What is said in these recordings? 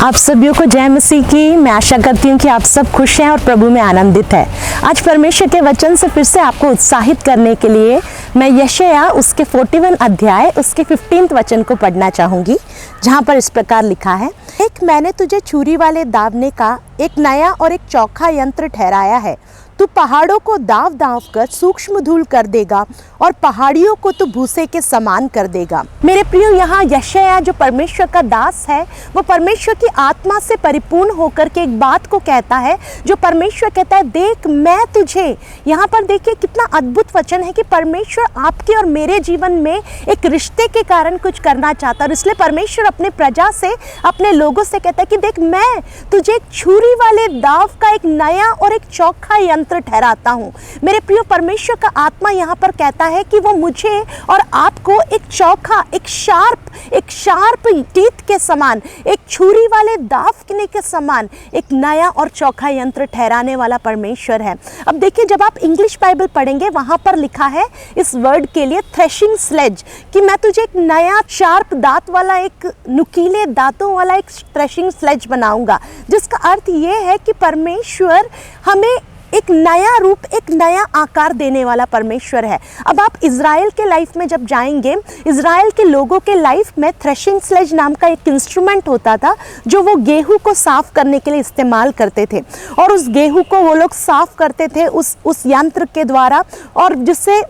आप सभी को जय मसीह की। मैं आशा करती हूँ कि आप सब खुश हैं और प्रभु में आनंदित हैं। आज परमेश्वर के वचन से फिर से आपको उत्साहित करने के लिए मैं यशायाह उसके 41 अध्याय उसके 15 वचन को पढ़ना चाहूँगी, जहाँ पर इस प्रकार लिखा है, एक मैंने तुझे छुरी वाले दावने का एक नया और एक चौखा यंत्र ठहराया है। तू पहाड़ों को दाव दाव कर सूक्ष्म धूल कर देगा और पहाड़ियों को तो भूसे के समान कर देगा। मेरे प्रियो, यहाँ यशायाह जो परमेश्वर का दास है, वो परमेश्वर की आत्मा से परिपूर्ण होकर के एक बात को कहता है, जो परमेश्वर कहता है, देख मैं तुझे। यहाँ पर देखिए कितना अद्भुत वचन है कि परमेश्वर आपके और मेरे जीवन में एक रिश्ते के कारण कुछ करना चाहता है, और इसलिए परमेश्वर अपने प्रजा से, अपने लोगों से कहता है कि देख मैं तुझे एक छुरी वाले दाव का एक नया और एक चौखा यंत्र ठहराता हूँ। मेरे प्रियो, परमेश्वर का आत्मा यहाँ पर कहता है कि वो मुझे और आपको एक चौखा, एक शार्प टीथ के समान, एक छुरी वाले दावने के समान एक नया और चौखा यंत्र ठहराने वाला परमेश्वर है। अब देखिए, जब आप इंग्लिश बाइबल पढ़ेंगे, वहाँ पर लिखा है इस वर्ड के लिए थ्रेशिंग स्लेज, कि मैं तुझे एक नया शार्प दांत वाला, एक नुकीले दांतों वाला एक थ्रेशिंग स्लेज बनाऊंगा, जिसका अर्थ ये है कि परमेश्वर हमें एक नया रूप, एक नया आकार देने वाला परमेश्वर है। अब आप इज़राइल के लाइफ में जब जाएंगे, इज़राइल के लोगों के लाइफ में थ्रेशिंग स्लेज नाम का एक इंस्ट्रूमेंट होता था, जो वो गेहूं को साफ करने के लिए इस्तेमाल करते थे, और उस गेहूं को वो लोग साफ करते थे उस यंत्र के द्वारा, और जिससे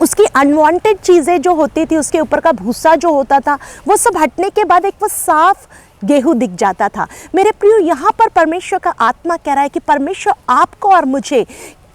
उसकी अनवांटेड चीज़ें जो होती थी, उसके ऊपर का भूसा जो होता था, वो सब हटने के बाद एक वो साफ गेहूं दिख जाता था। मेरे प्रियो, यहाँ पर परमेश्वर का आत्मा कह रहा है कि परमेश्वर आपको और मुझे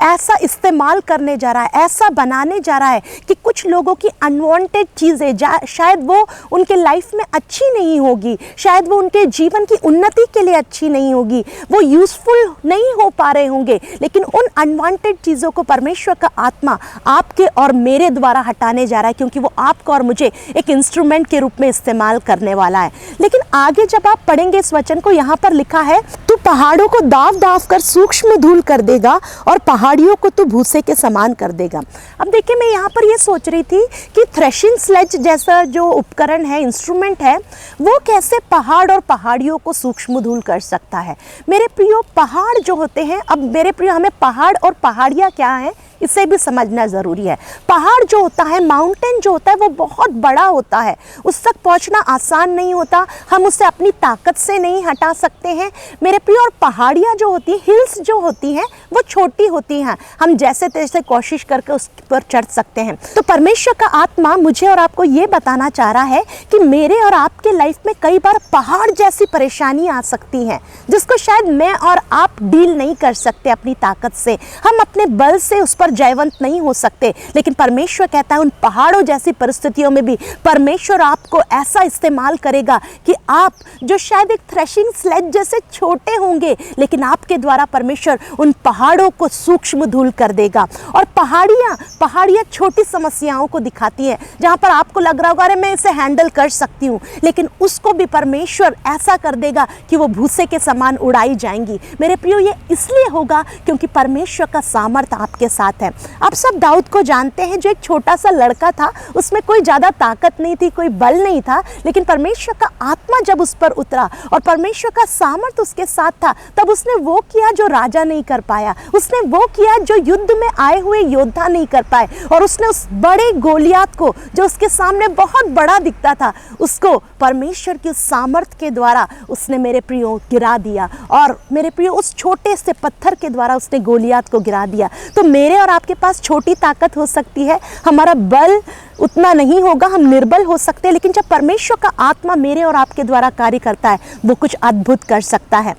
ऐसा इस्तेमाल करने जा रहा है, ऐसा बनाने जा रहा है कि कुछ लोगों की अनवांटेड चीज़ें शायद वो उनके लाइफ में अच्छी नहीं होगी, शायद वो उनके जीवन की उन्नति के लिए अच्छी नहीं होगी, वो यूज़फुल नहीं हो पा रहे होंगे, लेकिन उन अनवांटेड चीज़ों को परमेश्वर का आत्मा आपके और मेरे द्वारा हटाने जा रहा है, क्योंकि वो आपको और मुझे एक इंस्ट्रूमेंट के रूप में इस्तेमाल करने वाला है। लेकिन आगे जब आप पढ़ेंगे इस वचन को, यहाँ पर लिखा है, तू पहाड़ों को दाव दाव कर सूक्ष्म धूल कर देगा और पहाड़ियों को तो भूसे के समान कर देगा। अब देखिए, मैं यहाँ पर ये सोच रही थी कि थ्रेशिंग स्लेज जैसा जो उपकरण है, इंस्ट्रूमेंट है, वो कैसे पहाड़ और पहाड़ियों को सूक्ष्म धूल कर सकता है। मेरे प्रियो, पहाड़ जो होते हैं, अब मेरे प्रियो, हमें पहाड़ और पहाड़ियाँ क्या है इसे भी समझना ज़रूरी है। पहाड़ जो होता है, माउंटेन जो होता है, वो बहुत बड़ा होता है, उस तक पहुंचना आसान नहीं होता, हम उसे अपनी ताकत से नहीं हटा सकते हैं मेरे प्रिय। और पहाड़ियाँ जो होती हैं, हिल्स जो होती हैं, वो छोटी होती हैं, हम जैसे तैसे कोशिश करके उस पर चढ़ सकते हैं। तो परमेश्वर का आत्मा मुझे और आपको ये बताना चाह रहा है कि मेरे और आपके लाइफ में कई बार पहाड़ जैसी परेशानी आ सकती हैं, जिसको शायद मैं और आप डील नहीं कर सकते अपनी ताकत से, हम अपने बल से उस जयवंत नहीं हो सकते। लेकिन परमेश्वर कहता है, उन पहाड़ों जैसी परिस्थितियों में भी परमेश्वर आपको ऐसा इस्तेमाल करेगा कि आप जो शायद एक थ्रेशिंग स्लेज जैसे छोटे होंगे, लेकिन आपके द्वारा परमेश्वर उन पहाड़ों को सूक्ष्म धूल कर देगा। और पहाड़ियाँ छोटी समस्याओं को दिखाती है, जहाँ पर आपको लग रहा होगा अरे मैं इसे हैंडल कर सकती हूँ, लेकिन उसको भी परमेश्वर ऐसा कर देगा कि वो भूसे के समान उड़ाई जाएंगी। मेरे प्रियो, ये इसलिए होगा क्योंकि परमेश्वर का सामर्थ आपके साथ है। आप सब दाऊद को जानते हैं, जो एक छोटा सा लड़का था, उसमें कोई ज़्यादा ताकत नहीं थी, कोई बल नहीं था, लेकिन परमेश्वर का आत्मा जब उस पर उतरा और परमेश्वर का सामर्थ उसके साथ था, तब उसने वो किया जो राजा नहीं कर पाया, उसने वो किया जो युद्ध में आए हुए योद्धा नहीं कर पाए, और उसने उस बड़े गोलियात को, जो उसके सामने बहुत बड़ा दिखता था, उसको परमेश्वर की सामर्थ के द्वारा उसने मेरे प्रियो गिरा दिया। और मेरे प्रियो, उस छोटे से पत्थर के द्वारा उसने गोलियात को गिरा दिया। तो मेरे और आपके पास छोटी ताकत हो सकती है, हमारा बल उतना नहीं होगा, हम निर्बल हो सकते हैं, लेकिन जब परमेश्वर का आत्मा मेरे और आपके द्वारा कार्य करता है, वो कुछ अद्भुत कर सकता है।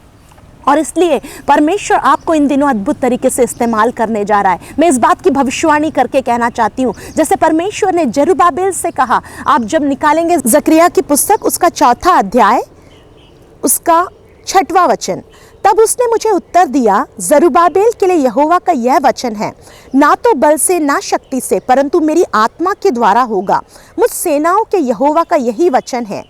और इसलिए परमेश्वर आपको इन दिनों अद्भुत तरीके से इस्तेमाल करने जा रहा है। मैं इस बात की भविष्यवाणी करके कहना चाहती हूँ, जैसे परमेश्वर ने जरुब्बाबेल से कहा, आप जब निकालेंगे जकरिया की पुस्तक उसका 4 अध्याय उसका 6वां वचन, तब उसने मुझे उत्तर दिया, जरुब्बाबेल के लिए यहोवा का यह वचन है, ना तो बल से ना शक्ति से, परंतु मेरी आत्मा के द्वारा होगा। मुझ सेनाओं के यहोवा का यही वचन है,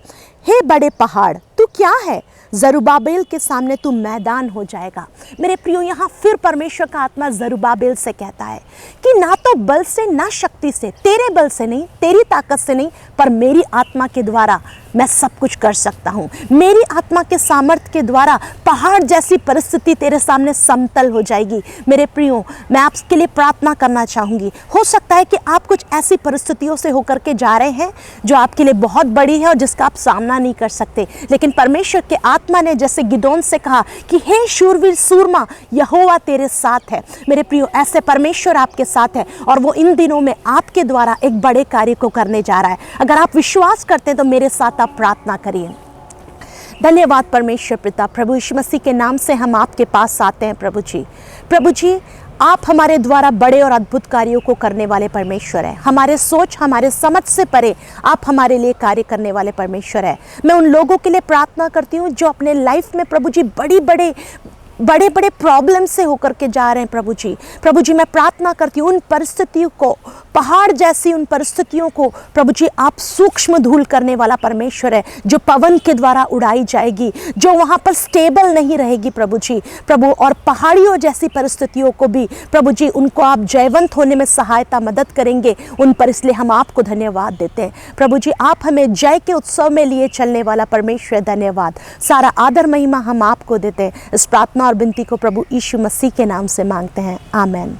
हे बड़े पहाड़, तू क्या है? जरुब्बाबेल के सामने तू मैदान हो जाएगा। मेरे प्रियो, यहाँ फिर परमेश्वर का आत्मा जरुब्बाबेल से कहता है कि ना तो बल से ना शक्ति से, तेरे बल से नहीं, तेरी ताकत से नहीं, पर मेरी आत्मा के द्वारा मैं सब कुछ कर सकता हूँ। मेरी आत्मा के सामर्थ्य के द्वारा पहाड़ जैसी परिस्थिति तेरे सामने समतल हो जाएगी। मेरे प्रियो, मैं आपके लिए प्रार्थना करना चाहूँगी। हो सकता है कि आप कुछ ऐसी परिस्थितियों से होकर के जा रहे हैं जो आपके लिए बहुत बड़ी है और जिसका आप सामना नहीं कर सकते, लेकिन परमेश्वर के आत्मा ने जैसे गिदोन से कहा कि हे शूरवीर सूरमा, यहोवा तेरे साथ है। मेरे प्रियो, ऐसे परमेश्वर आपके साथ है और वो इन दिनों में आपके द्वारा एक बड़े कार्य को करने जा रहा है। अगर आप विश्वास करते हैं तो मेरे साथ आप प्रार्थना करिए। धन्यवाद परमेश्वर पिता, प्रभु यीशु मसीह के नाम से हम आपके पास आते हैं। प्रभु जी, आप हमारे द्वारा बड़े और अद्भुत कार्यों को करने वाले परमेश्वर है। हमारे सोच, हमारे समझ से परे आप हमारे लिए कार्य करने वाले परमेश्वर है। मैं उन लोगों के लिए प्रार्थना करती हूँ जो अपने लाइफ में प्रभु जी बड़े बड़े प्रॉब्लम से होकर के जा रहे हैं। प्रभु जी मैं प्रार्थना करती हूँ उन परिस्थितियों को, पहाड़ जैसी उन परिस्थितियों को प्रभु जी आप सूक्ष्म धूल करने वाला परमेश्वर है, जो पवन के द्वारा उड़ाई जाएगी, जो वहाँ पर स्टेबल नहीं रहेगी प्रभु, और पहाड़ियों जैसी परिस्थितियों को भी प्रभु जी उनको आप जयवंत होने में सहायता मदद करेंगे उन पर। इसलिए हम आपको धन्यवाद देते हैं प्रभु जी। आप हमें जय के उत्सव में लिए चलने वाला परमेश्वर, धन्यवाद। सारा आदर महिमा हम आपको देते हैं। इस प्रार्थना और विनती को प्रभु यीशु मसीह के नाम से मांगते हैं, आमेन।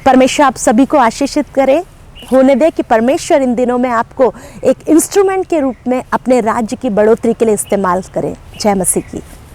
परमेश्वर आप सभी को आशीषित करे। होने दे कि परमेश्वर इन दिनों में आपको एक इंस्ट्रूमेंट के रूप में अपने राज्य की बढ़ोतरी के लिए इस्तेमाल करे। जय मसीह की।